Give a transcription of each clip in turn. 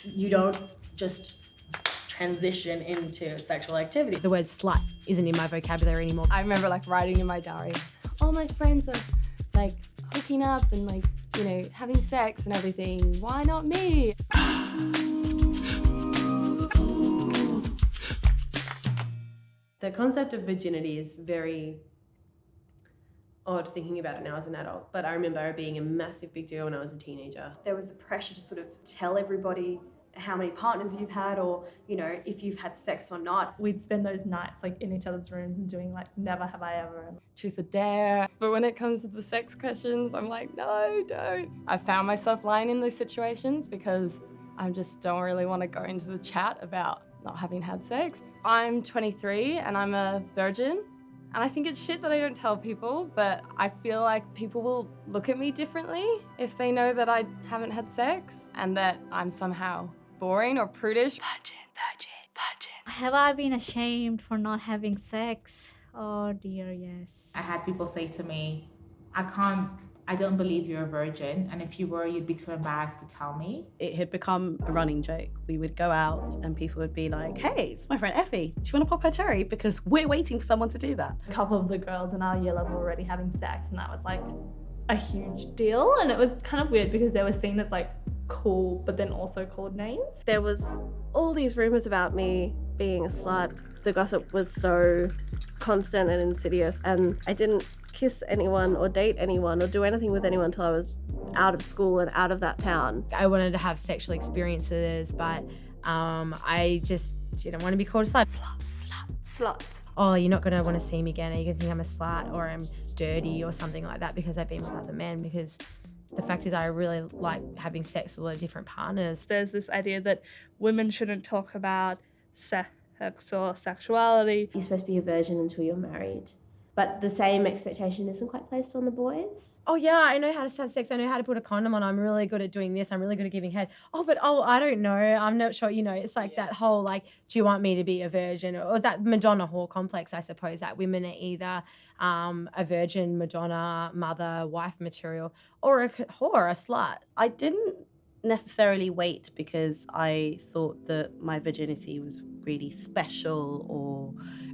You don't just transition into sexual activity. The word slut isn't in my vocabulary anymore. I remember like writing in my diary, all my friends are like hooking up and like, you know, having sex and everything. Why not me? The concept of virginity is very odd thinking about it now as an adult, but I remember it being a massive big deal when I was a teenager. There was a pressure to sort of tell everybody how many partners you've had, or, you know, if you've had sex or not. We'd spend those nights like in each other's rooms and doing like never have I ever. Truth or dare. But when it comes to the sex questions, I'm like, no, don't. I found myself lying in those situations because I just don't really want to go into the chat about not having had sex. I'm 23 and I'm a virgin. And I think it's shit that I don't tell people, but I feel like people will look at me differently if they know that I haven't had sex and that I'm somehow boring or prudish. Virgin. Have I been ashamed for not having sex? Oh dear, yes. I had people say to me, I don't believe you're a virgin, and if you were, you'd be too embarrassed to tell me. It had become a running joke. We would go out and people would be like, hey, it's my friend Effie. Do you want to pop her cherry? Because we're waiting for someone to do that. A couple of the girls in our year level were already having sex, and that was like a huge deal. And it was kind of weird because they were seen as like cool, but then also called names. There was all these rumors about me being a slut. The gossip was so constant and insidious, and I didn't kiss anyone or date anyone or do anything with anyone until I was out of school and out of that town. I wanted to have sexual experiences, but I just didn't want to be called a slut. Sluts. Oh, you're not going to want to see me again. Are you going to think I'm a slut or I'm dirty or something like that because I've been with other men? Because the fact is I really like having sex with a lot of different partners. There's this idea that women shouldn't talk about sex or sexuality. You're supposed to be a virgin until you're married. But the same expectation isn't quite placed on the boys. Oh yeah, I know how to have sex. I know how to put a condom on. I'm really good at doing this. I'm really good at giving head. I don't know. I'm not sure. You know, it's like that whole like, do you want me to be a virgin? Or that Madonna whore complex, I suppose, that women are either a virgin, Madonna, mother, wife material, or a whore, a slut. I didn't necessarily wait because I thought that my virginity was really special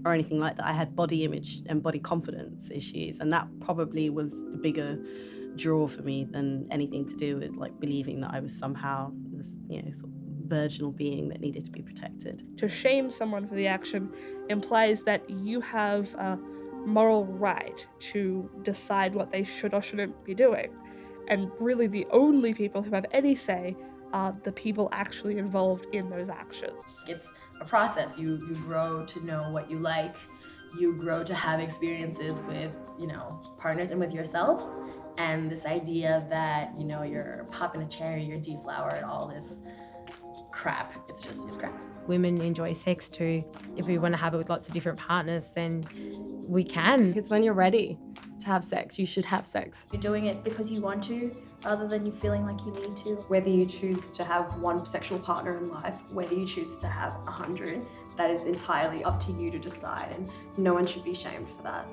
or anything like that. I had body image and body confidence issues, and that probably was the bigger draw for me than anything to do with like believing that I was somehow this, you know, sort of virginal being that needed to be protected. To shame someone for the action implies that you have a moral right to decide what they should or shouldn't be doing. And really the only people who have any say are the people actually involved in those actions. It's a process. You grow to know what you like. You grow to have experiences with, you know, partners and with yourself. And this idea that, you know, you're popping a cherry, you're deflowered, all this crap. It's crap. Women enjoy sex too. If we want to have it with lots of different partners, then we can. It's when you're ready to have sex, you should have sex. You're doing it because you want to, rather than you feeling like you need to. Whether you choose to have one sexual partner in life, whether you choose to have 100, that is entirely up to you to decide, and no one should be shamed for that.